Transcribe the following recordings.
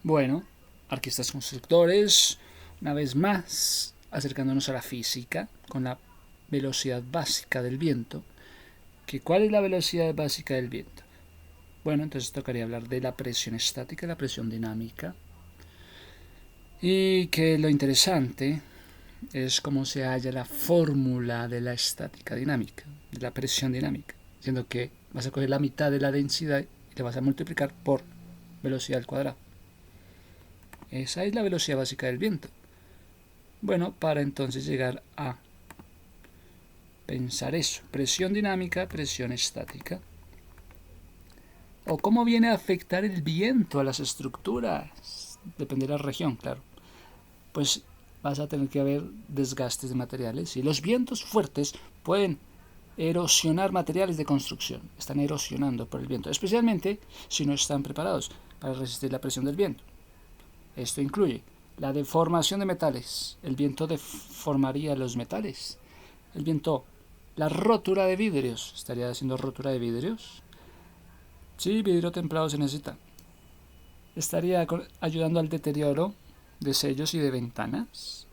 Bueno, artistas constructores, una vez más, acercándonos a la física con la velocidad básica del viento. ¿Cuál es la velocidad básica del viento? Bueno, entonces tocaría hablar de la presión estática y la presión dinámica. Y que lo interesante es cómo se halla la fórmula de la estática dinámica, de la presión dinámica, siendo que vas a coger la mitad de la densidad y le vas a multiplicar por velocidad al cuadrado. Esa es la velocidad básica del viento. Bueno, para entonces llegar a pensar eso, presión dinámica, presión estática. O cómo viene a afectar el viento a las estructuras. Depende de la región, claro. Pues vas a tener que haber desgastes de materiales y los vientos fuertes pueden erosionar materiales de construcción. Están erosionando por el viento, especialmente si no están preparados para resistir la presión del viento. Esto incluye la deformación de metales. El viento deformaría los metales. El viento, la rotura de vidrios. ¿Estaría haciendo rotura de vidrios? Sí, vidrio templado se necesita. Estaría ayudando al deterioro de sellos y de ventanas.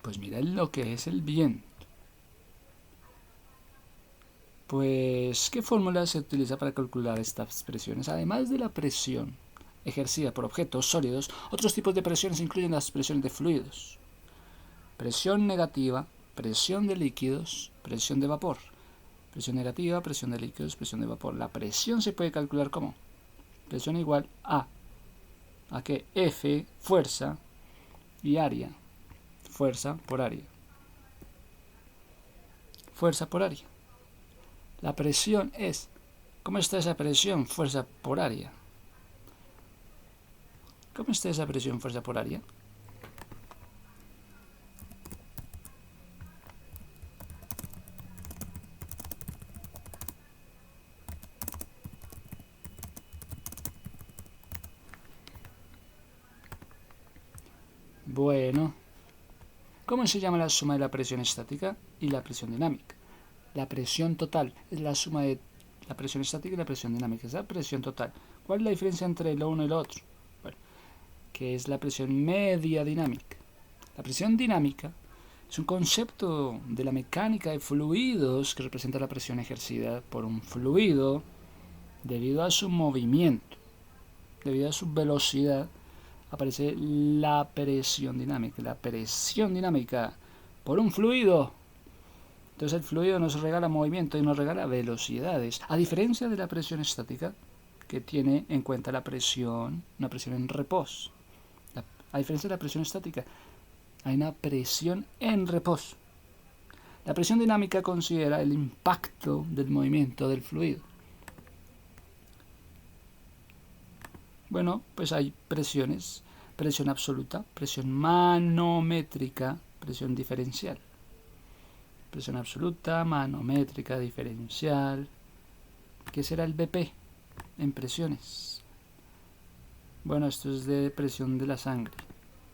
Pues mira lo que es el viento. Pues, ¿qué fórmula se utiliza para calcular estas presiones? Además de la presión ejercida por objetos sólidos, otros tipos de presiones incluyen las presiones de fluidos. Presión negativa, presión de líquidos, presión de vapor. Presión negativa, presión de líquidos, presión de vapor. La presión se puede calcular como presión igual a que F, fuerza, y área. Fuerza por área. Fuerza por área. La presión es, ¿cómo está esa presión? Fuerza por área. ¿Cómo está esa presión? Fuerza por área. Bueno, ¿cómo se llama la suma de la presión estática y la presión dinámica? La presión total es la suma de la presión estática y la presión dinámica. Es la presión total. ¿Cuál es la diferencia entre lo uno y lo otro? Bueno, que es la presión media dinámica. La presión dinámica es un concepto de la mecánica de fluidos que representa la presión ejercida por un fluido debido a su movimiento, debido a su velocidad. Aparece la presión dinámica. La presión dinámica por un fluido. Entonces el fluido nos regala movimiento y nos regala velocidades. A diferencia de la presión estática, que tiene en cuenta la presión, una presión en reposo. A diferencia de la presión estática, hay una presión en reposo. La presión dinámica considera el impacto del movimiento del fluido. Bueno, pues hay presiones. Presión absoluta, presión manométrica, presión diferencial. Presión absoluta, manométrica, diferencial. ¿Qué será el BP en presiones? Bueno, esto es de presión de la sangre.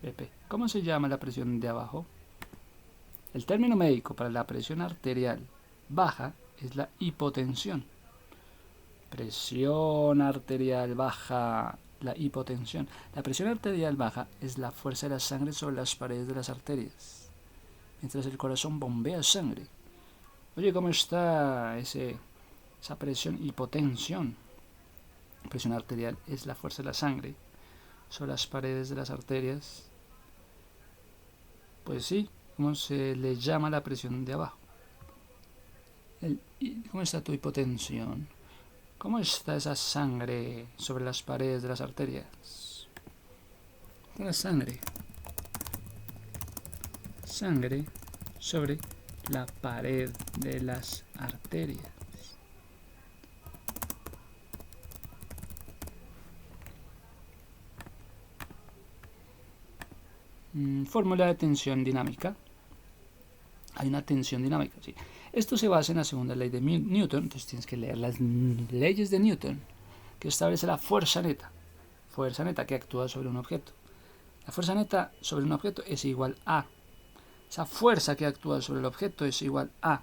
BP. ¿Cómo se llama la presión de abajo? El término médico para la presión arterial baja es la hipotensión. Presión arterial baja, la hipotensión. La presión arterial baja es la fuerza de la sangre sobre las paredes de las arterias, mientras el corazón bombea sangre. Oye, ¿cómo está esa presión? Hipotensión. Presión arterial es la fuerza de la sangre sobre las paredes de las arterias. Pues sí, ¿cómo se le llama la presión de abajo? ¿Cómo está tu hipotensión? ¿Cómo está esa sangre sobre las paredes de las arterias? La sangre. Sangre sobre la pared de las arterias. Fórmula de tensión dinámica. Hay una tensión dinámica, sí. Esto se basa en la segunda ley de Newton, entonces tienes que leer las leyes de Newton, que establece la fuerza neta que actúa sobre un objeto. La fuerza neta sobre un objeto es igual a, esa fuerza que actúa sobre el objeto es igual a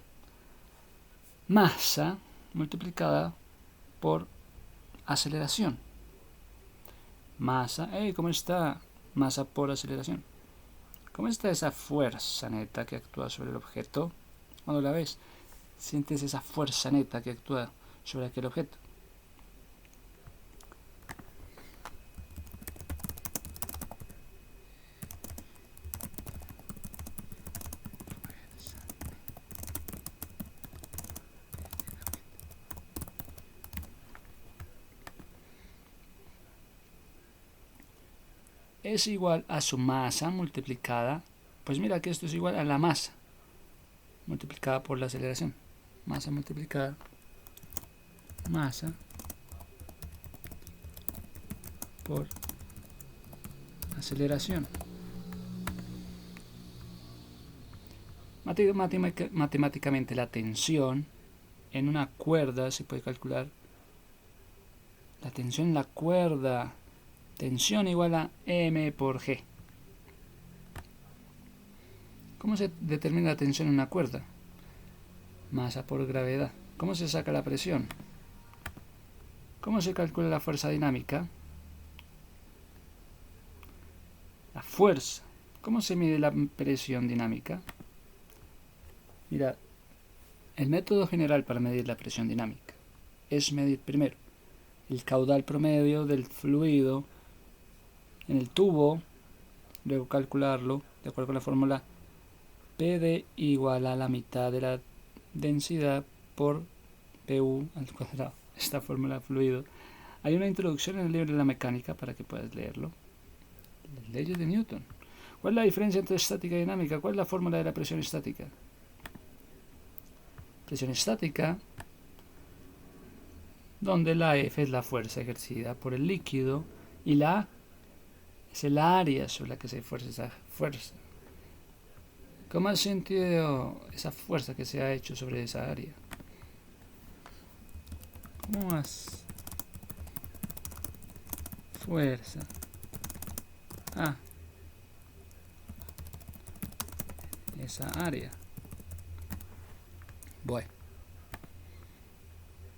masa multiplicada por aceleración. Masa, ¿cómo está? Masa por aceleración. ¿Cómo está esa fuerza neta que actúa sobre el objeto? Cuando la ves, sientes esa fuerza neta que actúa sobre aquel objeto. Es igual a su masa multiplicada, pues mira que esto es igual a la masa multiplicada por la aceleración. Masa multiplicada masa por aceleración. Matemáticamente la tensión en una cuerda se puede calcular. La tensión en la cuerda, tensión igual a m por g. ¿Cómo se determina la tensión en una cuerda? Masa por gravedad. ¿Cómo se saca la presión? ¿Cómo se calcula la fuerza dinámica? La fuerza. ¿Cómo se mide la presión dinámica? Mira, el método general para medir la presión dinámica es medir primero el caudal promedio del fluido en el tubo, luego calcularlo de acuerdo con la fórmula PD igual a la mitad de la densidad por PU al cuadrado. Esta fórmula de fluido. Hay una introducción en el libro de la mecánica para que puedas leerlo. Las leyes de Newton. ¿Cuál es la diferencia entre estática y dinámica? ¿Cuál es la fórmula de la presión estática? Presión estática, donde la F es la fuerza ejercida por el líquido y la A es el área sobre la que se ejerce esa fuerza. ¿Cómo has sentido esa fuerza que se ha hecho sobre esa área? ¿Cómo has? Fuerza. Esa área. Bueno.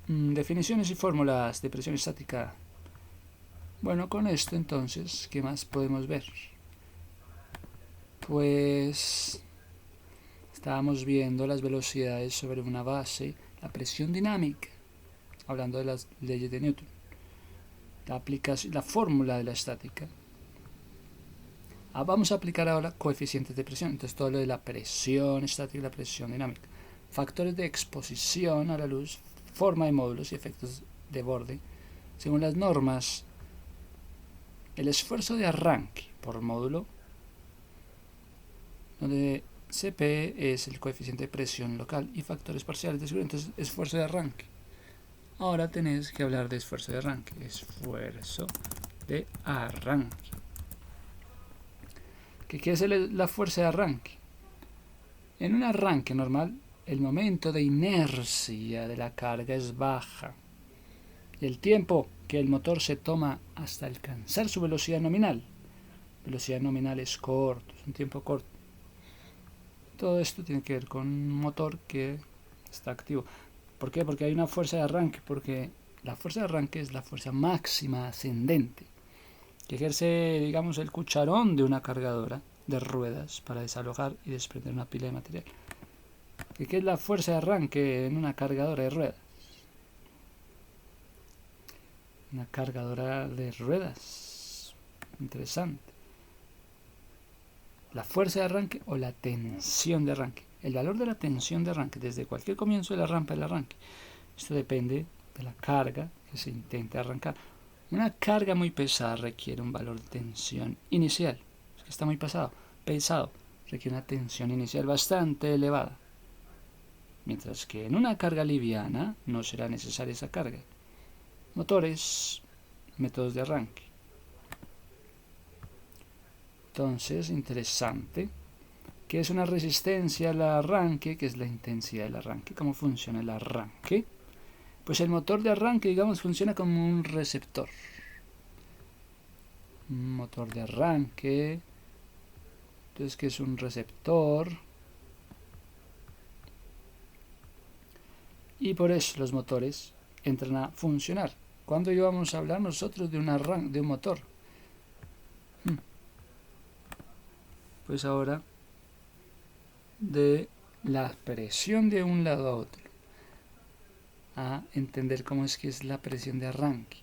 Definiciones y fórmulas de presión estática. Bueno, con esto entonces, ¿qué más podemos ver? Pues estábamos viendo las velocidades sobre una base, la presión dinámica, hablando de las leyes de Newton, la fórmula de la estática. Vamos a aplicar ahora coeficientes de presión, entonces todo lo de la presión estática y la presión dinámica. Factores de exposición a la luz, forma de módulos y efectos de borde. Según las normas, el esfuerzo de arranque por módulo, donde Cp es el coeficiente de presión local y factores parciales de seguridad, entonces esfuerzo de arranque. Ahora tenés que hablar de esfuerzo de arranque. Esfuerzo de arranque. ¿Qué es la fuerza de arranque? En un arranque normal, el momento de inercia de la carga es baja y el tiempo que el motor se toma hasta alcanzar su velocidad nominal. Velocidad nominal es corto, es un tiempo corto. Todo esto tiene que ver con un motor que está activo. ¿Por qué? Porque hay una fuerza de arranque, porque la fuerza de arranque es la fuerza máxima ascendente que ejerce, digamos, el cucharón de una cargadora de ruedas para desalojar y desprender una pila de material. ¿Qué es la fuerza de arranque en una cargadora de ruedas? Una cargadora de ruedas. Interesante. La fuerza de arranque o la tensión de arranque. El valor de la tensión de arranque desde cualquier comienzo de la rampa del arranque. Esto depende de la carga que se intente arrancar. Una carga muy pesada requiere un valor de tensión inicial. Es que está muy pesado. Requiere una tensión inicial bastante elevada. Mientras que en una carga liviana no será necesaria esa carga. Motores, métodos de arranque. Entonces, interesante. ¿Qué es una resistencia al arranque? ¿Qué es la intensidad del arranque? ¿Cómo funciona el arranque? Pues el motor de arranque, digamos, funciona como un receptor. Un motor de arranque. Entonces, ¿qué es un receptor? Y por eso los motores entran a funcionar. ¿Cuándo íbamos a hablar nosotros de un motor? pues ahora de la presión de un lado a otro a entender cómo es que es la presión de arranque.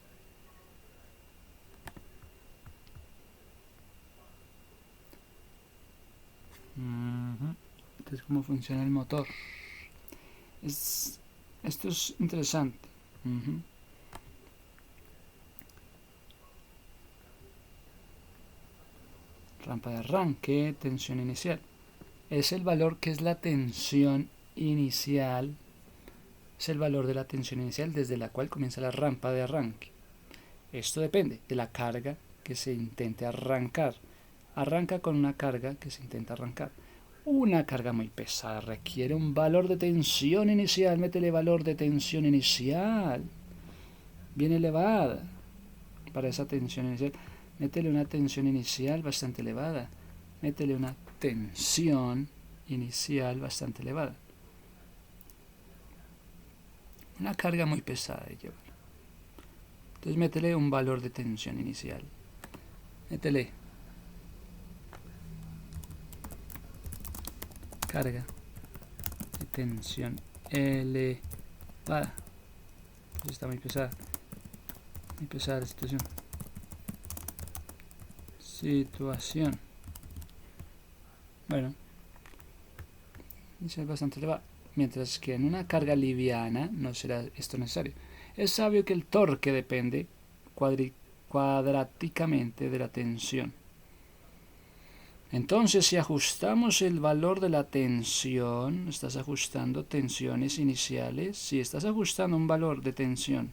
Entonces, cómo funciona el motor. Esto es interesante. Rampa de arranque, tensión inicial. Es el valor que es la tensión inicial. Es el valor de la tensión inicial desde la cual comienza la rampa de arranque. Esto depende de la carga que se intente arrancar. Arranca con una carga que se intenta arrancar. Una carga muy pesada requiere un valor de tensión inicial. Métele valor de tensión inicial bien elevada para esa tensión inicial. Métele una tensión inicial bastante elevada. Métele una tensión inicial bastante elevada. Una carga muy pesada de llevar. Entonces métele un valor de tensión inicial. Métele carga de tensión elevada. Pues está muy pesada. Muy pesada la situación. Bueno, es bastante elevada. Mientras que en una carga liviana no será esto necesario. Es sabio que el torque depende cuadráticamente de la tensión. Entonces, si ajustamos el valor de la tensión, estás ajustando tensiones iniciales. Si estás ajustando un valor de tensión,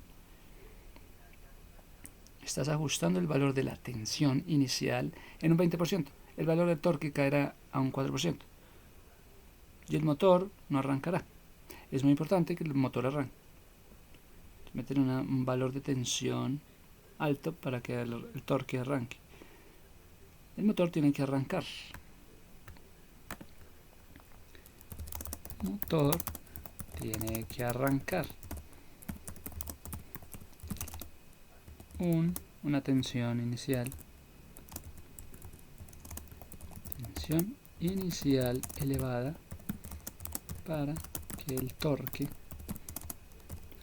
estás ajustando el valor de la tensión inicial en un 20%. El valor del torque caerá a un 4%. Y el motor no arrancará. Es muy importante que el motor arranque. Meter un valor de tensión alto para que el torque arranque. El motor tiene que arrancar. El motor tiene que arrancar. Una tensión inicial. Tensión inicial elevada para que el torque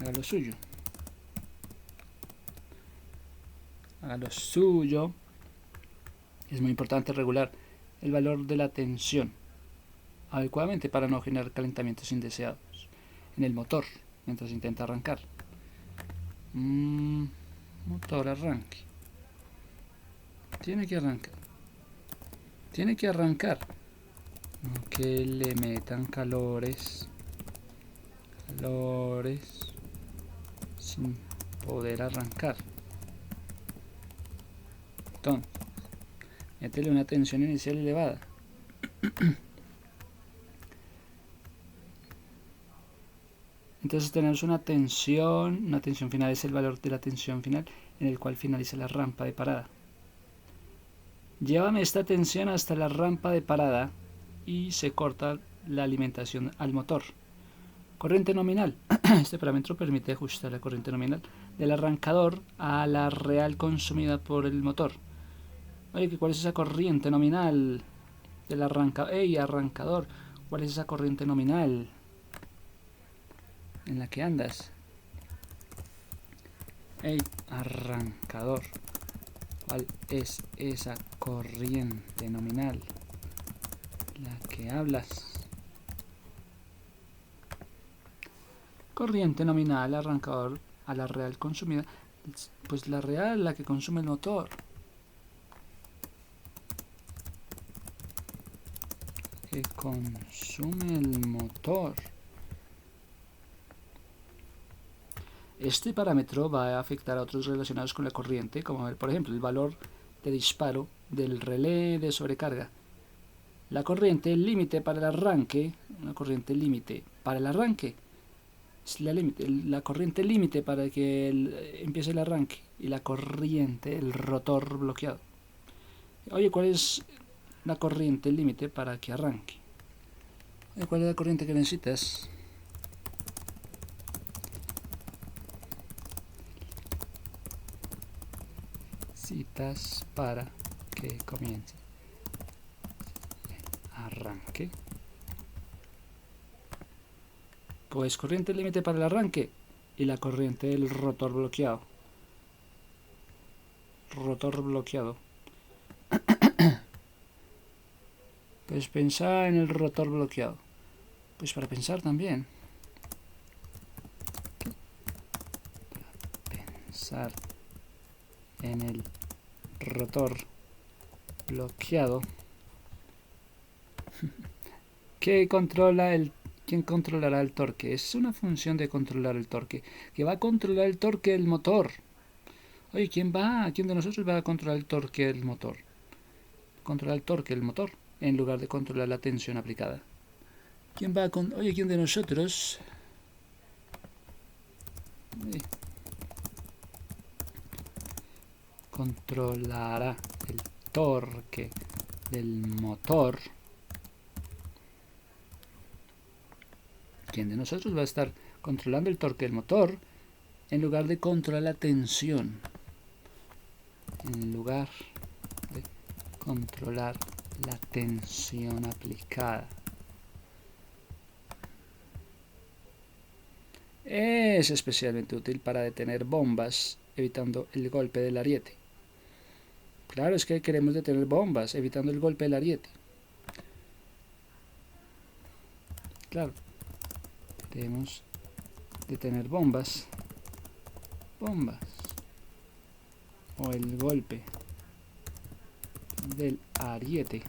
haga lo suyo. Haga lo suyo. Es muy importante regular el valor de la tensión adecuadamente para no generar calentamientos indeseados en el motor mientras intenta arrancar. Motor arranque. Tiene que arrancar. Tiene que arrancar. No que le metan calores sin poder arrancar. Entonces, métele una tensión inicial elevada. Entonces tenemos una tensión final es el valor de la tensión final en el cual finaliza la rampa de parada. Llévame esta tensión hasta la rampa de parada y se corta la alimentación al motor. Corriente nominal. Este parámetro permite ajustar la corriente nominal del arrancador a la real consumida por el motor. Oye, ¿cuál es esa corriente nominal del arrancador? ¡Ey, arrancador! ¿Cuál es esa corriente nominal en la que andas? ¡Ey, arrancador! ¿Cuál es esa corriente nominal la que hablas? Corriente nominal, arrancador a la real consumida. Pues la real, la que consume el motor. Que consume el motor. Este parámetro va a afectar a otros relacionados con la corriente, como por ejemplo el valor de disparo del relé de sobrecarga. La corriente límite para el arranque, una corriente límite para el arranque, es la corriente límite para que empiece el arranque y la corriente, el rotor bloqueado. Oye, ¿cuál es la corriente límite para que arranque? ¿Cuál es la corriente que necesitas? Citas para que comience. arranque. Pues corriente límite para el arranque y la corriente del rotor bloqueado. Rotor bloqueado. Pues pensar en el rotor bloqueado. Pues para pensar también. Para pensar en el rotor bloqueado. ¿Quién controlará el torque? Es una función de controlar el torque, que va a controlar el torque del motor. Oye, ¿quién de nosotros va a controlar el torque del motor? Controlar el torque del motor, en lugar de controlar la tensión aplicada. ¿Quién de nosotros controlará el torque del motor? ¿Quién de nosotros va a estar controlando el torque del motor en lugar de controlar la tensión? En lugar de controlar la tensión aplicada. Es especialmente útil para detener bombas, evitando el golpe del ariete. Claro, es que queremos detener bombas, evitando el golpe del ariete. Claro, queremos detener bombas. O el golpe del ariete.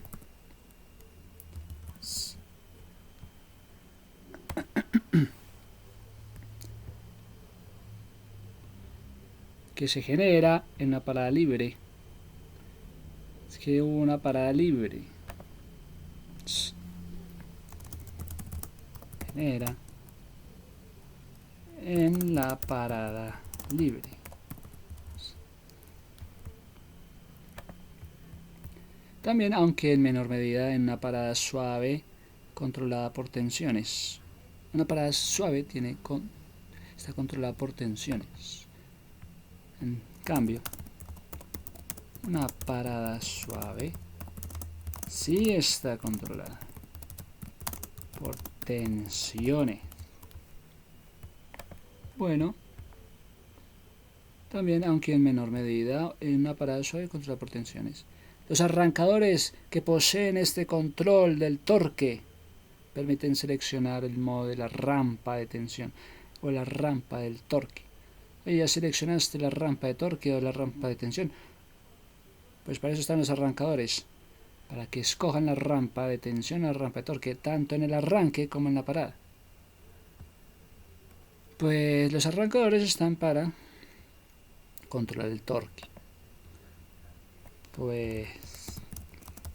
Que se genera en una parada libre. Es que hubo una parada libre. Genera en la parada libre. También, aunque en menor medida, en una parada suave controlada por tensiones. Una parada suave está controlada por tensiones. En cambio, una parada suave sí está controlada por tensiones. Bueno, también, aunque en menor medida, en una parada suave controlada por tensiones. Los arrancadores que poseen este control del torque permiten seleccionar el modo de la rampa de tensión o la rampa del torque. Oye, ¿ya seleccionaste la rampa de torque o la rampa de tensión? Pues para eso están los arrancadores, para que escojan la rampa de tensión o la rampa de torque, tanto en el arranque como en la parada. Pues los arrancadores están para controlar el torque. Pues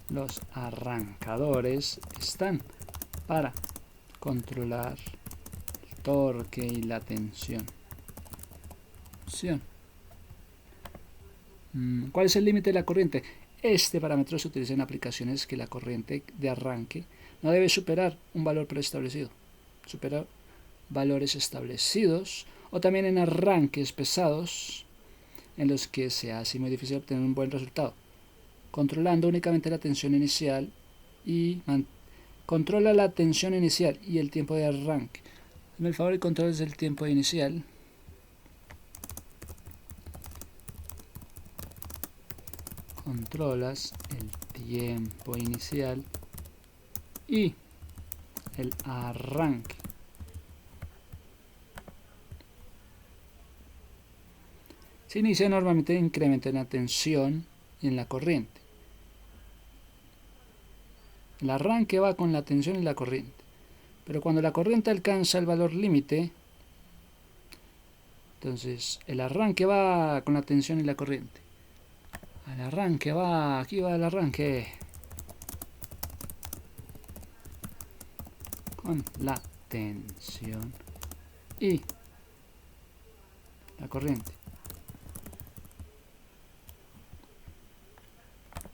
los arrancadores están para controlar el torque y la tensión. ¿Cuál es el límite de la corriente? Este parámetro se utiliza en aplicaciones que la corriente de arranque no debe superar un valor preestablecido. Superar valores establecidos, o también en arranques pesados en los que se hace muy difícil obtener un buen resultado, controlando únicamente la tensión inicial y controla la tensión inicial y el tiempo de arranque. Hazme el favor y controles el tiempo inicial. Controlas el tiempo inicial y el arranque. Se inicia normalmente incremento en la tensión y en la corriente. El arranque va con la tensión y la corriente. Pero cuando la corriente alcanza el valor límite, entonces el arranque va con la tensión y la corriente. El arranque va, aquí va el arranque. Con la tensión y la corriente.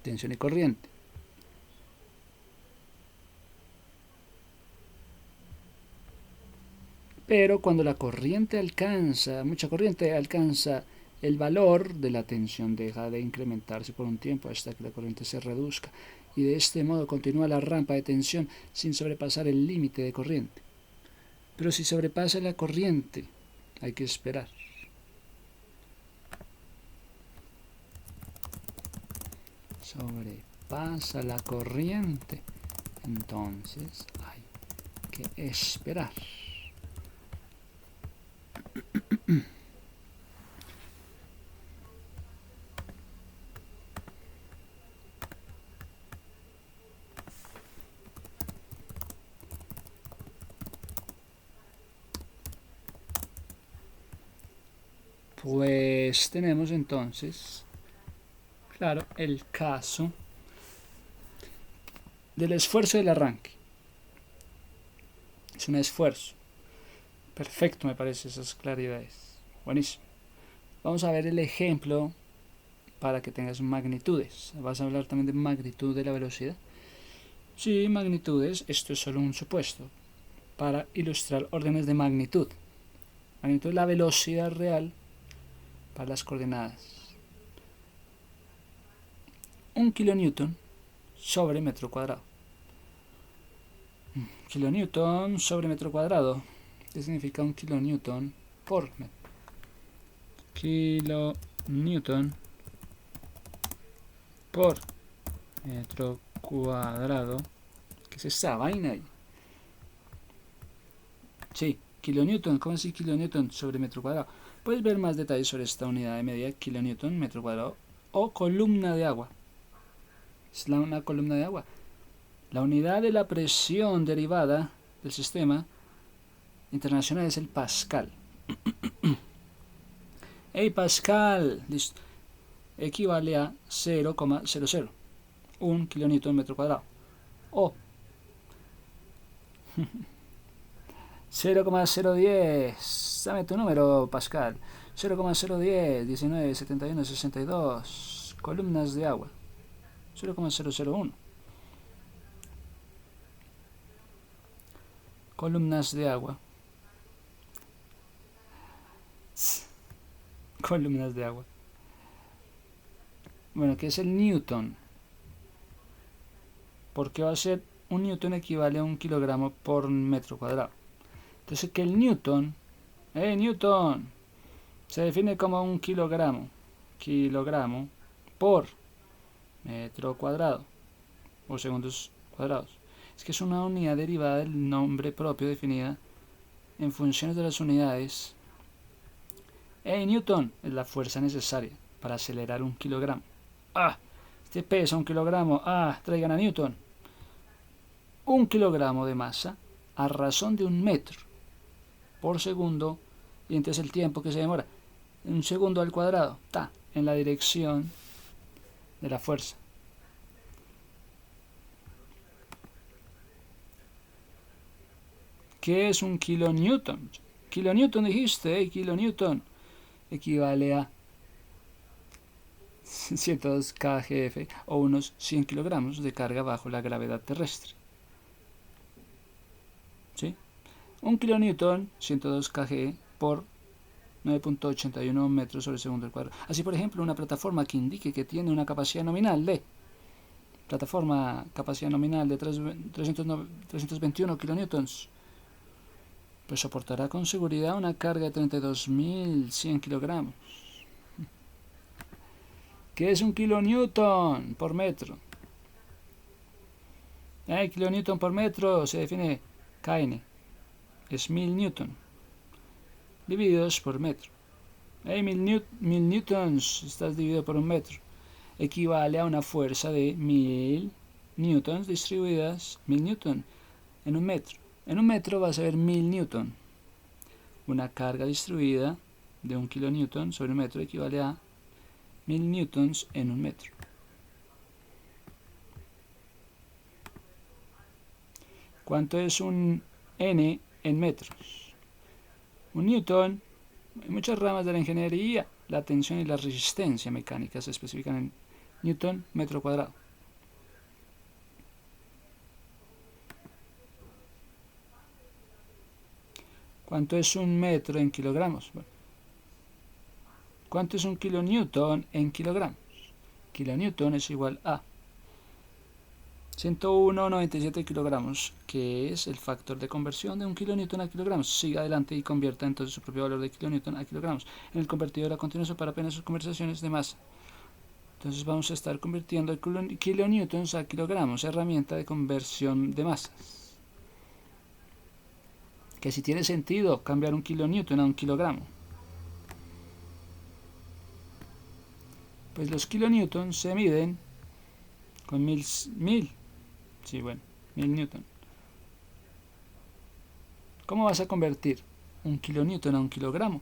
Tensión y corriente. Pero cuando la corriente alcanza, mucha corriente alcanza el valor de la tensión deja de incrementarse por un tiempo hasta que la corriente se reduzca, y de este modo continúa la rampa de tensión sin sobrepasar el límite de corriente. Pero si sobrepasa la corriente, hay que esperar. Sobrepasa la corriente, entonces hay que esperar. Pues tenemos entonces, claro, el caso del esfuerzo del arranque. Es un esfuerzo. Perfecto, me parece esas claridades. Buenísimo. Vamos a ver el ejemplo para que tengas magnitudes. ¿Vas a hablar también de magnitud de la velocidad? Sí, magnitudes. Esto es solo un supuesto para ilustrar órdenes de magnitud. Magnitud es la velocidad real para las coordenadas. 1 kilonewton sobre metro cuadrado. Kilonewton sobre metro cuadrado. ¿Qué significa 1 kilonewton por metro? Kilonewton por metro cuadrado. ¿Qué es esa vaina ahí? Sí, kilonewton. ¿Cómo así kilonewton sobre metro cuadrado? Puedes ver más detalles sobre esta unidad de medida, kilonewton metro cuadrado, o columna de agua. Es una columna de agua. La unidad de la presión derivada del sistema internacional es el pascal. Hey, pascal, listo, equivale a 0,00, 1 kilonewton metro cuadrado, o 0,010, dame tu número, pascal, 0,010, 19, 71, 62 columnas de agua, 0,001 columnas de agua, columnas de agua. Bueno, ¿qué es el newton? Porque va a ser un newton equivale a 1 kilogramo por metro cuadrado. Entonces que el newton, newton, se define como 1 kilogramo por metro cuadrado o segundos cuadrados. Es que es una unidad derivada del nombre propio definida en funciones de las unidades. Newton es la fuerza necesaria para acelerar 1 kilogramo. Este pesa 1 kilogramo. Traigan a Newton. 1 kilogramo de masa a razón de 1 metro por segundo, y entonces el tiempo que se demora, 1 segundo al cuadrado, en la dirección de la fuerza. ¿Qué es un kilonewton? Kilonewton dijiste, kilonewton equivale a 102 kgf o unos 100 kilogramos de carga bajo la gravedad terrestre. ¿Sí? 1 kilonewton, 102 kg por 9.81 metros sobre segundo al cuadrado. Así, por ejemplo, una plataforma que indique que tiene una capacidad nominal de capacidad nominal de 321 kilonewtons, pues soportará con seguridad una carga de 32.100 kilogramos. ¿Qué es un kilonewton por metro? Kilonewton por metro se define kN, es 1000 newton, divididos por metro. 1000 newtons, estás dividido por un metro, equivale a una fuerza de 1000 newtons distribuidas, 1000 newton en un metro. En un metro vas a ver 1000 newton. Una carga distribuida de 1 kilonewton sobre un metro equivale a 1000 newtons en un metro. ¿Cuánto es un N en metros? Un newton, en muchas ramas de la ingeniería, la tensión y la resistencia mecánica se especifican en newton metro cuadrado. ¿Cuánto es un metro en kilogramos? Bueno, ¿Cuánto es un kilonewton en kilogramos? Kilonewton es igual a 101,97 kilogramos, que es el factor de conversión de un kilonewton a kilogramos. Siga adelante y convierta entonces su propio valor de kilonewton a kilogramos en el convertidor a continuación para apenas sus conversaciones de masa. Entonces vamos a estar convirtiendo el kilonewtons a kilogramos, herramienta de conversión de masas. Que si tiene sentido cambiar un kilonewton a un kilogramo. Pues los kilonewtons se miden con mil, sí, bueno, 1000 newton. ¿Cómo vas a convertir un kilonewton a un kilogramo?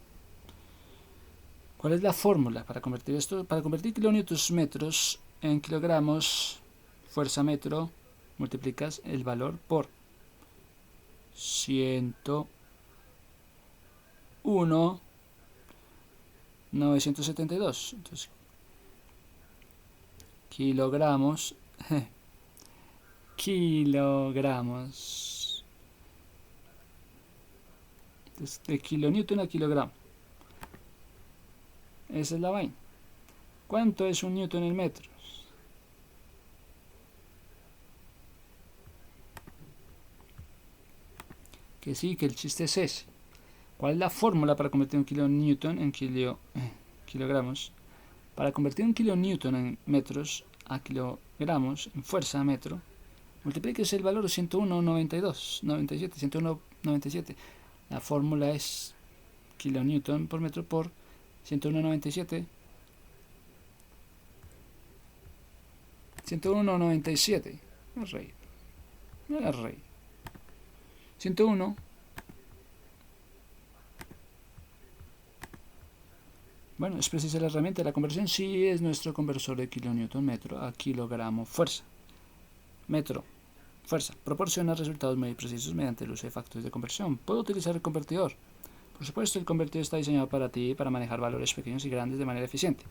¿Cuál es la fórmula para convertir esto? Para convertir kilonewtons metros en kilogramos, fuerza metro, multiplicas el valor por 101,972. Entonces, kilogramos, kilogramos. Entonces, de kilonewton a kilogramo. Esa es la vaina. ¿Cuánto es un newton en metros? Que sí, que el chiste es ese. ¿Cuál es la fórmula para convertir un kilonewton en kilogramos? Para convertir un kilonewton en metros a kilogramos en fuerza a metro, multipliques el valor 101,97. La fórmula es kilonewton por metro por 101,97. 101,97. No es rey. No es rey. 101. Bueno, es precisa la herramienta de la conversión. Sí, es nuestro conversor de kilonewton metro a kilogramo fuerza. Metro, fuerza. Proporciona resultados muy precisos mediante el uso de factores de conversión. Puedo utilizar el convertidor. Por supuesto, el convertidor está diseñado para ti para manejar valores pequeños y grandes de manera eficiente.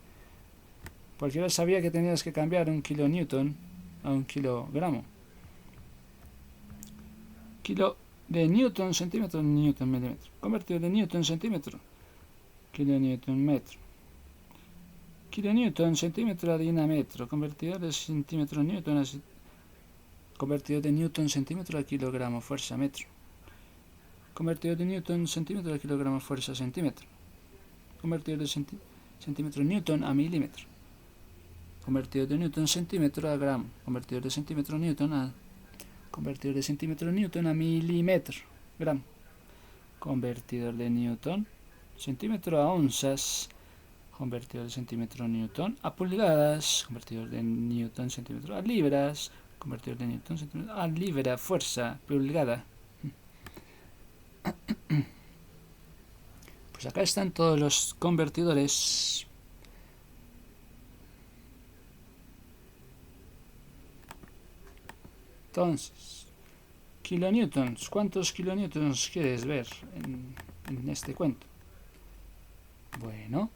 Cualquiera sabía que tenías que cambiar un kilonewton a un kilogramo. Kilo de newton, centímetro, newton, milímetro. Convertidor de newton, centímetro. Kilonewton, metro. Kilonewton, centímetro, harina, metro. Convertidor de centímetro, newton, a convertidor de newton, centímetro a kilogramo, fuerza, metro. Convertidor de newton, centímetro a kilogramo, fuerza, centímetro. Convertidor de centímetro, newton a milímetro. Convertidor de newton, centímetro a gramo. Convertidor de centímetro, newton a convertidor de centímetro, newton a milímetro, gramo. Convertidor de newton, centímetro a onzas. Convertidor de centímetro, newton a pulgadas. Convertidor de newton, centímetro a libras. Convertidor de newton, centímetro a libra, fuerza, pulgada. Pues acá están todos los convertidores. Entonces, kilonewtons. ¿Cuántos kilonewtons quieres ver en este cuento? Bueno.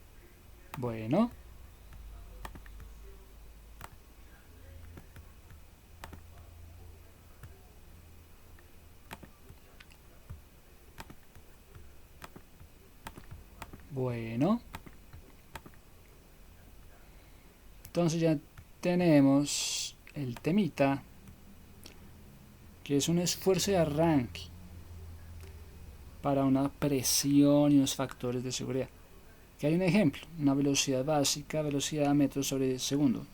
Entonces ya tenemos el temita, que es un esfuerzo de arranque para una presión y unos factores de seguridad. Que hay un ejemplo, una velocidad básica, velocidad a metros sobre segundo.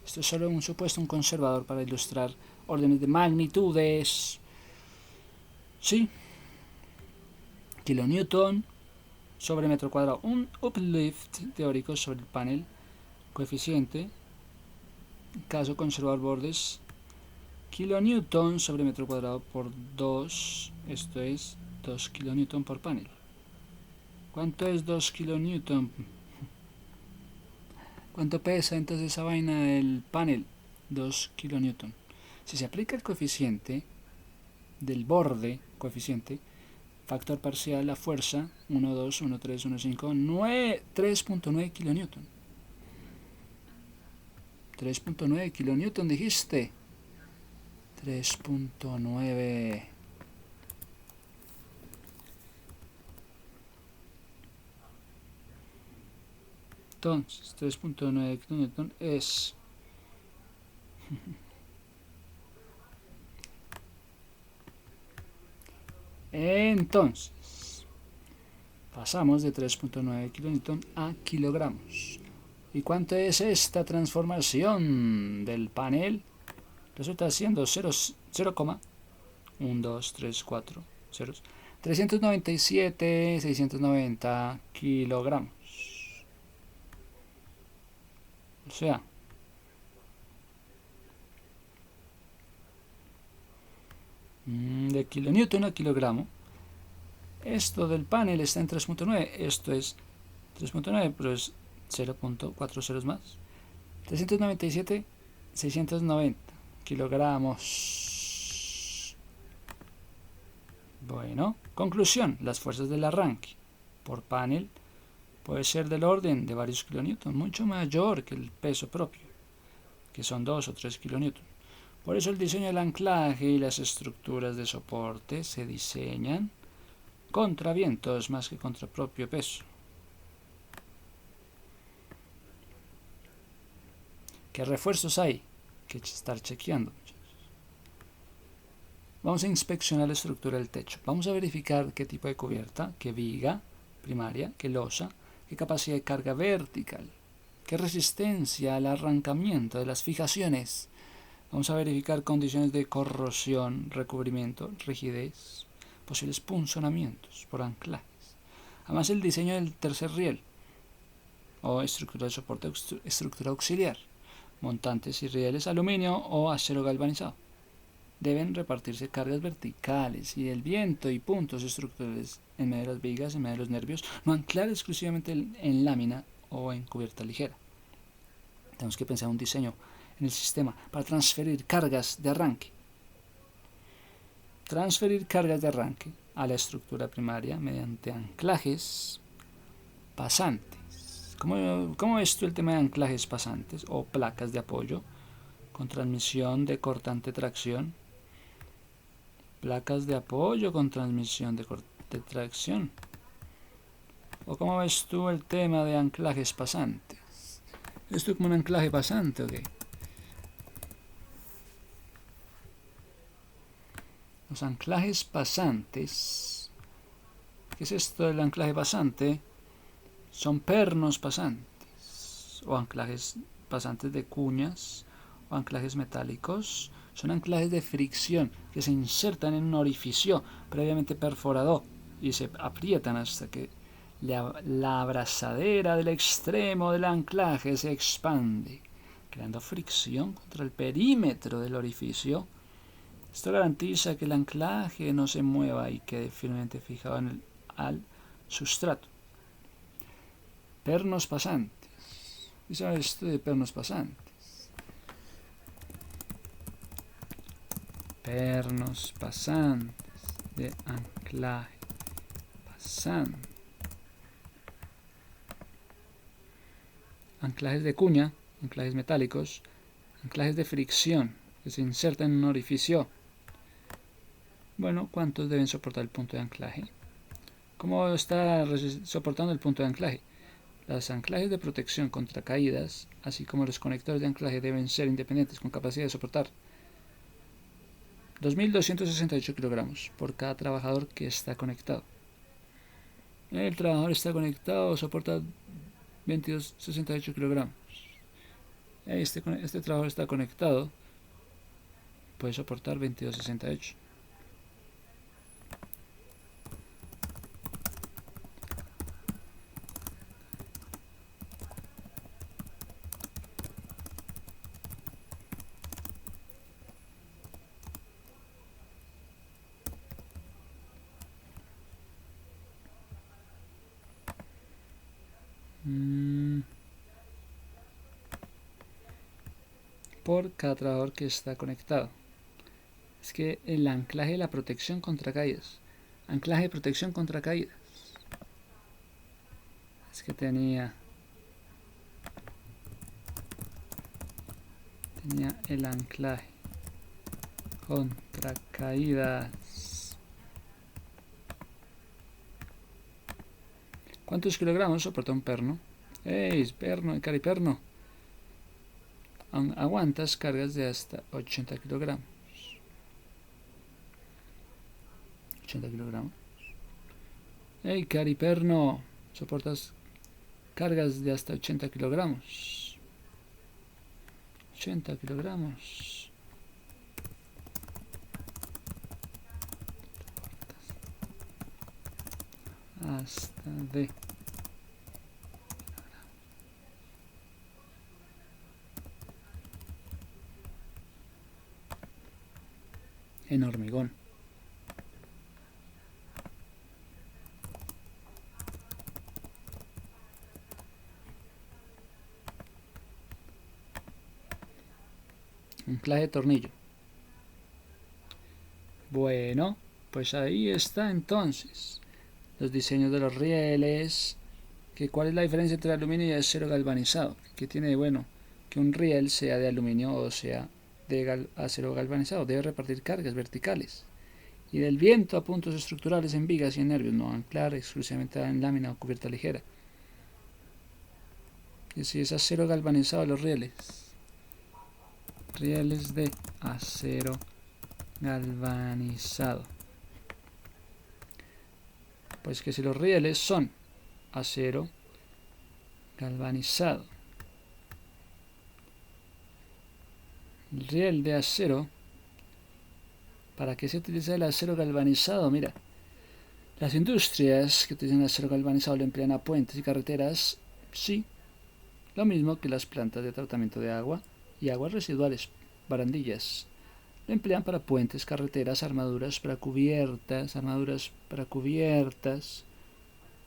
Esto es solo un supuesto, un conservador para ilustrar órdenes de magnitudes. Sí. Kilonewton sobre metro cuadrado. Un uplift teórico sobre el panel. Coeficiente. Caso conservador bordes. Kilonewton sobre metro cuadrado por 2. Esto es 2 kilonewton por panel. ¿Cuánto es 2 kilonewton? ¿Cuánto pesa entonces esa vaina del panel? 2 kilonewton. Si se aplica el coeficiente del borde, factor parcial, la fuerza, 1, 2, 1, 3, 1, 5, 3.9 kilonewton. 3.9 kilonewton dijiste. 3.9. Entonces, 3.9 kilonewton es... Entonces, pasamos de 3.9 kilonewton a kilogramos. ¿Y cuánto es esta transformación del panel? Resulta siendo 0,1234 ceros. 397,690 kilogramos. O sea, de kilonewton a kilogramo. Esto del panel está en 3.9. Esto es 3.9, pero es 0.4 ceros más. 397,690 kilogramos. Bueno, conclusión. Las fuerzas del arranque por panel puede ser del orden de varios kilonewton, mucho mayor que el peso propio, que son 2 o 3 kilonewton. Por eso el diseño del anclaje y las estructuras de soporte se diseñan contra vientos más que contra propio peso. ¿Qué refuerzos hay? Que estar chequeando. Vamos a inspeccionar la estructura del techo. Vamos a verificar qué tipo de cubierta, qué viga primaria, qué losa, qué capacidad de carga vertical, qué resistencia al arrancamiento de las fijaciones. Vamos a verificar condiciones de corrosión, recubrimiento, rigidez, posibles punzonamientos por anclajes. Además, el diseño del tercer riel o estructura de soporte, estructura auxiliar, montantes y rieles aluminio o acero galvanizado. Deben repartirse cargas verticales y el viento y puntos estructurales en medio de las vigas, en medio de los nervios, no anclar exclusivamente en lámina o en cubierta ligera. Tenemos que pensar un diseño en el sistema para transferir cargas de arranque. Transferir cargas de arranque a la estructura primaria mediante anclajes pasantes. ¿Cómo ves tú el tema de anclajes pasantes o placas de apoyo con transmisión de cortante tracción? Placas de apoyo con transmisión de tracción. ¿O cómo ves tú el tema de anclajes pasantes? ¿Esto como un anclaje pasante o qué? Los anclajes pasantes. ¿Qué es esto del anclaje pasante? Son pernos pasantes o anclajes pasantes de cuñas o anclajes metálicos. Son anclajes de fricción que se insertan en un orificio previamente perforado y se aprietan hasta que la abrazadera del extremo del anclaje se expande, creando fricción contra el perímetro del orificio. Esto garantiza que el anclaje no se mueva y quede firmemente fijado al sustrato. Pernos pasantes. ¿Qué sabes esto de pernos pasantes? Pernos pasantes de anclaje pasante. Anclajes de cuña, anclajes metálicos, anclajes de fricción que se insertan en un orificio. Bueno, ¿cuántos deben soportar el punto de anclaje? ¿Cómo está soportando el punto de anclaje? Los anclajes de protección contra caídas, así como los conectores de anclaje, deben ser independientes con capacidad de soportar 2.268 kilogramos por cada trabajador que está conectado. El trabajador está conectado, soporta 22,68 kilogramos. Este trabajador está conectado, puede soportar 22,68. Por cada trabajador que está conectado. Es que el anclaje de la protección contra caídas. Anclaje de protección contra caídas. Es que tenía el anclaje contra caídas. ¿Cuántos kilogramos soporta un perno? ¡Ey, perno, cariperno! Aguantas cargas de hasta 80 kilogramos. 80 kilogramos. ¡Ey, cariperno! Soportas cargas de hasta 80 kilogramos. 80 kilogramos. Hasta de en hormigón. Anclaje de tornillo. Bueno, pues ahí está entonces los diseños de los rieles. ¿Cuál es la diferencia entre aluminio y acero galvanizado? ¿Qué tiene de bueno que un riel sea de aluminio o sea de acero galvanizado? Debe repartir cargas verticales y del viento a puntos estructurales en vigas y en nervios, no anclar exclusivamente en lámina o cubierta ligera. Y si es acero galvanizado, los rieles de acero galvanizado, pues que si los rieles son acero galvanizado, el riel de acero, ¿para qué se utiliza el acero galvanizado? Mira, las industrias que utilizan acero galvanizado lo emplean a puentes y carreteras, sí, lo mismo que las plantas de tratamiento de agua y aguas residuales, barandillas. Lo emplean para puentes, carreteras, armaduras para cubiertas,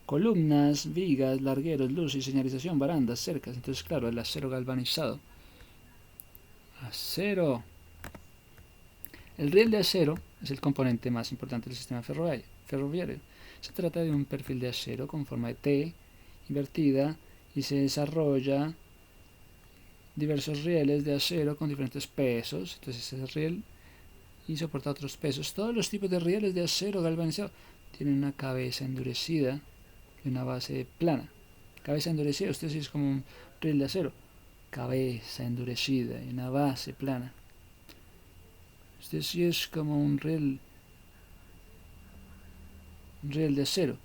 columnas, vigas, largueros, luz y señalización, barandas, cercas. Entonces, claro, el acero galvanizado. Acero. El riel de acero es el componente más importante del sistema ferroviario. Se trata de un perfil de acero con forma de T invertida y se desarrolla diversos rieles de acero con diferentes pesos. Entonces ese riel y soporta otros pesos. Todos los tipos de rieles de acero galvanizado tienen una cabeza endurecida y una base plana. Cabeza endurecida, usted sí es como un riel de acero. Cabeza endurecida y una base plana. Este sí es como un riel de acero.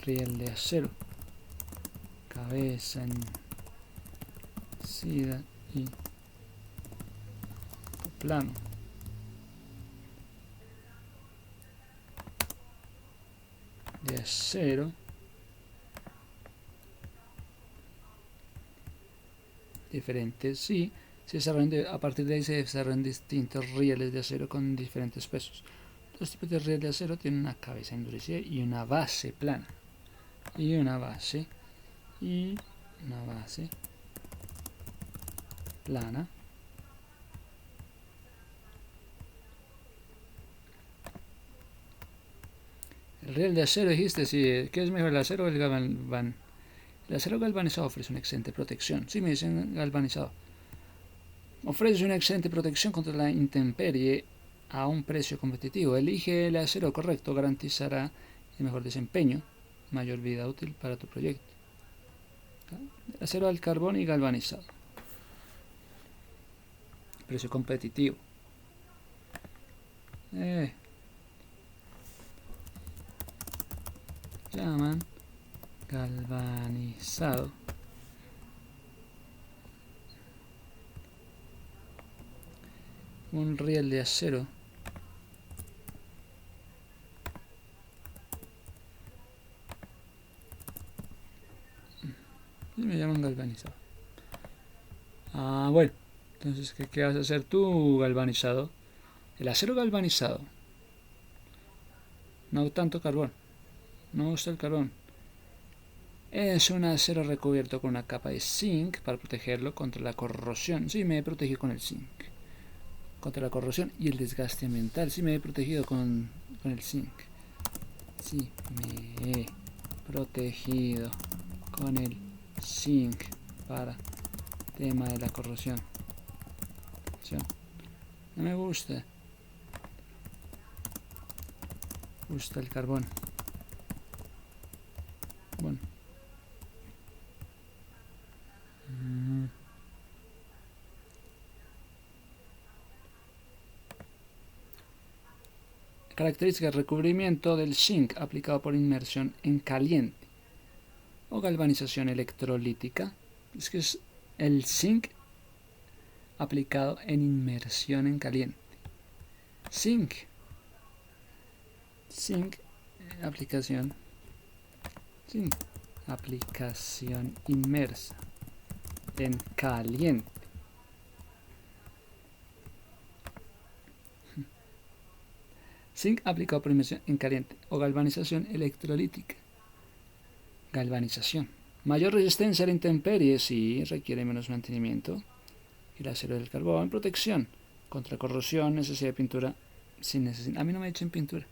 Riel de acero. Cabeza endurecida y plano. De acero. Diferentes, sí, a partir de ahí se desarrollan distintos rieles de acero con diferentes pesos. Los tipos de riel de acero tienen una cabeza endurecida y una base plana. Y una base plana. El riel de acero, dijiste, sí, ¿qué es mejor, el acero o el galvanizado? El acero galvanizado ofrece una excelente protección. Sí, me dicen galvanizado. Ofrece una excelente protección contra la intemperie a un precio competitivo. Elige el acero correcto, garantizará el mejor desempeño, mayor vida útil para tu proyecto. Acero al carbón y galvanizado. Precio competitivo. Llaman galvanizado. Un riel de acero y me llaman galvanizado. Bueno, entonces ¿qué vas a hacer tú, galvanizado? El acero galvanizado, no tanto carbón, no gusta el carbón. Es un acero recubierto con una capa de zinc para protegerlo contra la corrosión. Sí, me he protegido con el zinc. Contra la corrosión y el desgaste ambiental. Sí, me he protegido con el zinc. Sí, me he protegido con el zinc para tema de la corrosión. No me gusta. gusta el carbón. Bueno. Característica de recubrimiento del zinc aplicado por inmersión en caliente o galvanización electrolítica. Es que es el zinc aplicado en inmersión en caliente. Zinc, aplicación, zinc, aplicación inmersa en caliente. Zinc aplicado por inmersión en caliente o galvanización electrolítica. Galvanización. Mayor resistencia a la intemperie, sí, requiere menos mantenimiento. El acero del carbón, protección contra corrosión, necesidad de pintura sin necesidad. A mí no me echen pintura.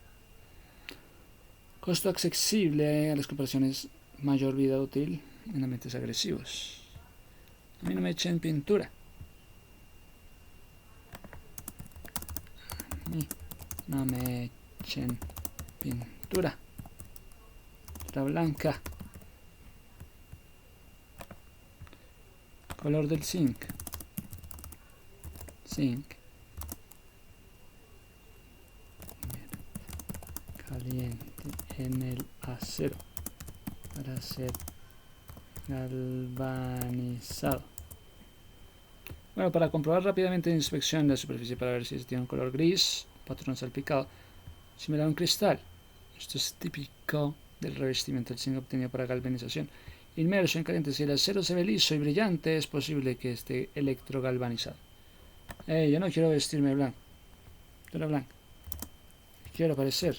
Costo accesible a las comparaciones, mayor vida útil en ambientes agresivos. A mí no me echen pintura. No me echen pintura. Pintura blanca. Color del zinc. Zinc. Caliente en el acero para ser galvanizado. Bueno, para comprobar rápidamente la inspección de la superficie para ver si tiene un color gris, patrón salpicado, similar a un cristal. Esto es típico del revestimiento del zinc obtenido para galvanización. Inmerso en caliente, si el acero se ve liso y brillante, es posible que esté electrogalvanizado. Yo no quiero vestirme blanco. Pintura blanca. Quiero parecer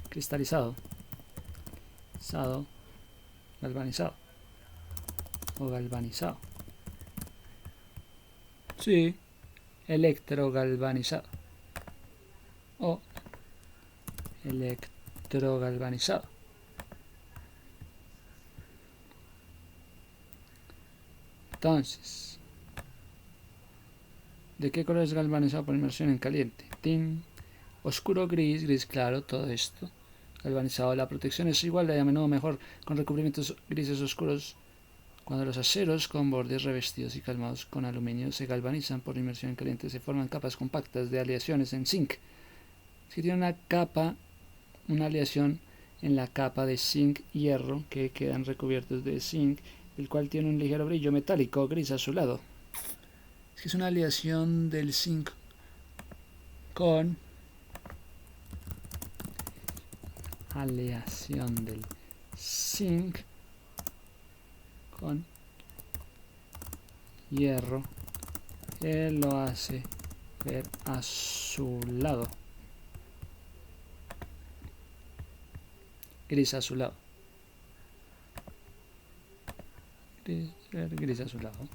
cristalizado, galvanizado o galvanizado. Sí, electrogalvanizado o electrogalvanizado. Entonces, ¿de qué color es galvanizado por inmersión en caliente? Tin, oscuro, gris, gris claro, todo esto. Galvanizado, la protección es igual y a menudo mejor con recubrimientos grises oscuros. Cuando los aceros con bordes revestidos y calmados con aluminio se galvanizan por inmersión en caliente, se forman capas compactas de aleaciones en zinc. Es que tiene una aleación en la capa de zinc hierro que quedan recubiertos de zinc, el cual tiene un ligero brillo metálico gris azulado. Es que es una aleación del zinc con aleación del zinc con hierro que lo hace ver azulado, gris azulado, gris azulado.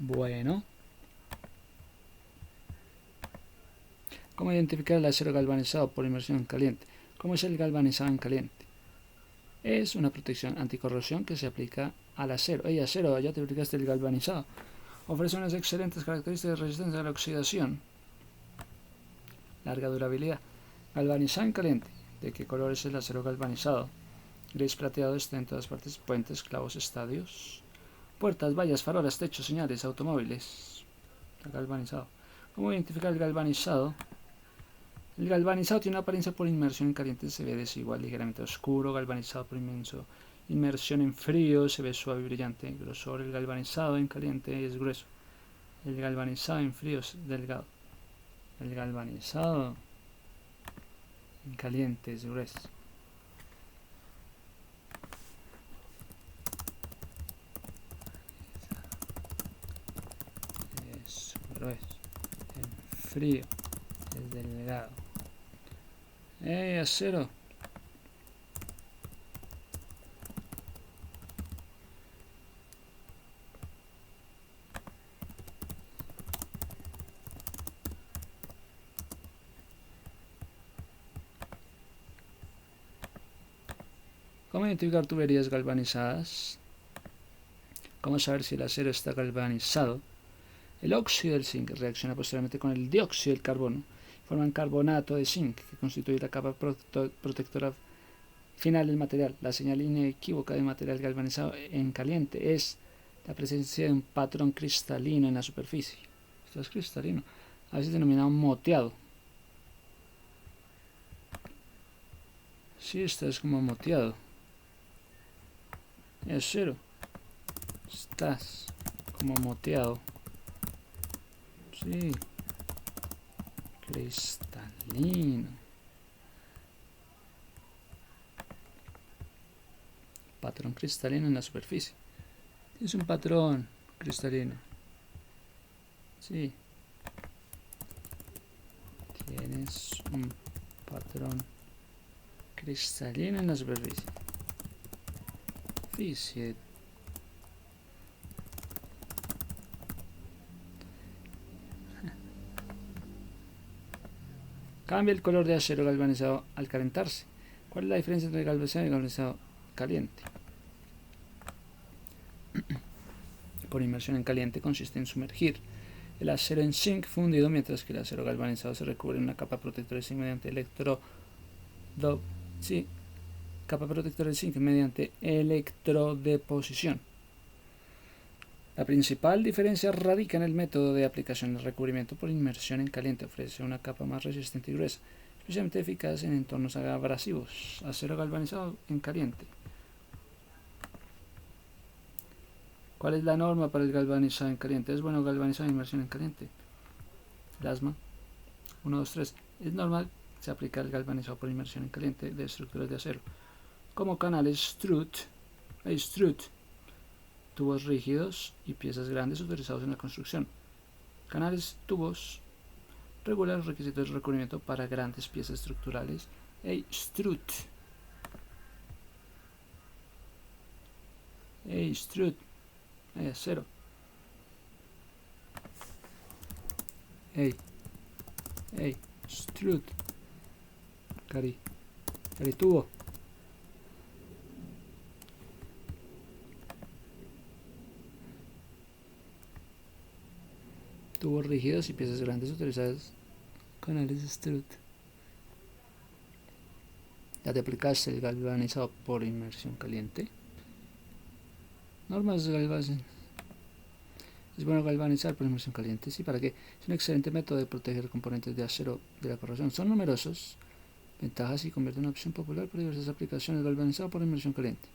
Bueno, ¿cómo identificar el acero galvanizado por inmersión en caliente? ¿Cómo es el galvanizado en caliente? Es una protección anticorrosión que se aplica al acero. ¡Ey, acero! Ya te aplicaste el galvanizado. Ofrece unas excelentes características de resistencia a la oxidación. Larga durabilidad. Galvanizado en caliente. ¿De qué color es el acero galvanizado? Gris plateado, está en todas partes. Puentes, clavos, estadios. Puertas, vallas, farolas, techos, señales, automóviles. Está galvanizado. ¿Cómo identificar el galvanizado? El galvanizado tiene una apariencia por inmersión en caliente, se ve desigual, ligeramente oscuro. Galvanizado por inmersión en frío, se ve suave y brillante. Grosor, el galvanizado en caliente es grueso. El galvanizado en frío es delgado. El galvanizado en caliente es grueso. Es grueso. En frío es delgado. Acero. ¿Cómo identificar tuberías galvanizadas? ¿Cómo saber si el acero está galvanizado? El óxido del zinc reacciona posteriormente con el dióxido del carbono. Forman carbonato de zinc, que constituye la capa protectora final del material. La señal inequívoca de material galvanizado en caliente es la presencia de un patrón cristalino en la superficie. Esto es cristalino, a veces denominado moteado. Sí, esto es como moteado. Es cero. Estás como moteado. Sí. Cristalino. Patrón cristalino en la superficie. Es un patrón cristalino. Sí. Tienes un patrón cristalino en la superficie. Fíjate. Cambia el color de acero galvanizado al calentarse. ¿Cuál es la diferencia entre galvanizado y galvanizado caliente? Por inmersión en caliente consiste en sumergir el acero en zinc fundido, mientras que el acero galvanizado se recubre en una capa protectora de zinc mediante electrodeposición. La principal diferencia radica en el método de aplicación del recubrimiento por inmersión en caliente. Ofrece una capa más resistente y gruesa, especialmente eficaz en entornos abrasivos. Acero galvanizado en caliente. ¿Cuál es la norma para el galvanizado en caliente? ¿Es bueno galvanizado en inmersión en caliente? Plasma 1, 2, 3. Es normal se aplica el galvanizado por inmersión en caliente de estructuras de acero, como canales strut, tubos rígidos y piezas grandes utilizados en la construcción. Canales, tubos, regulan los requisitos de recubrimiento para grandes piezas estructurales. Strut. Acero. Strut. Tubo. Tubos rígidos y piezas grandes utilizadas. Canales strut. Ya te aplicaste el galvanizado por inmersión caliente. Normas de galvanización. Es bueno galvanizar por inmersión caliente. Sí, ¿para qué? Es un excelente método de proteger componentes de acero de la corrosión. Son numerosos ventajas y convierte en una opción popular para diversas aplicaciones. Galvanizado por inmersión caliente.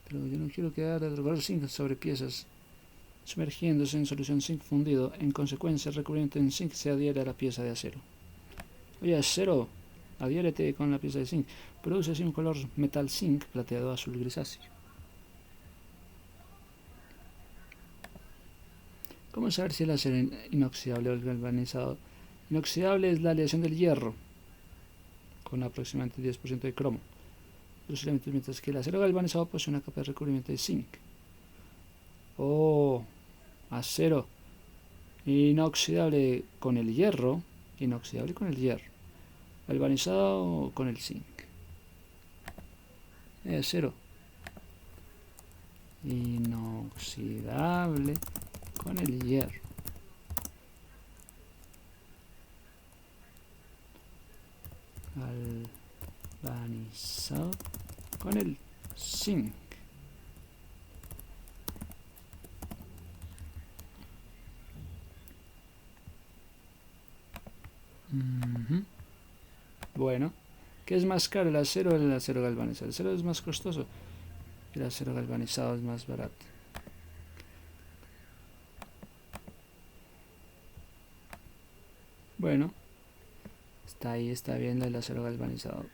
Pero yo no quiero quedar de drogar zinc sobre piezas sumergiéndose en solución zinc fundido. En consecuencia, el recubrimiento en zinc se adhiere a la pieza de acero. Oye, acero, adhiérete con la pieza de zinc. Produce así un color metal zinc plateado azul grisáceo. ¿Cómo saber si el acero es inoxidable o el galvanizado? Inoxidable es la aleación del hierro, con aproximadamente 10% de cromo. Los elementos, mientras que el acero galvanizado posee una capa de recubrimiento de zinc. Acero inoxidable con el hierro, galvanizado con el zinc. Acero inoxidable con el hierro. Galvanizado con el zinc. Bueno, ¿qué es más caro, el acero o el acero galvanizado? El acero es más costoso, el acero galvanizado es más barato. Bueno, está ahí, está bien el acero galvanizado.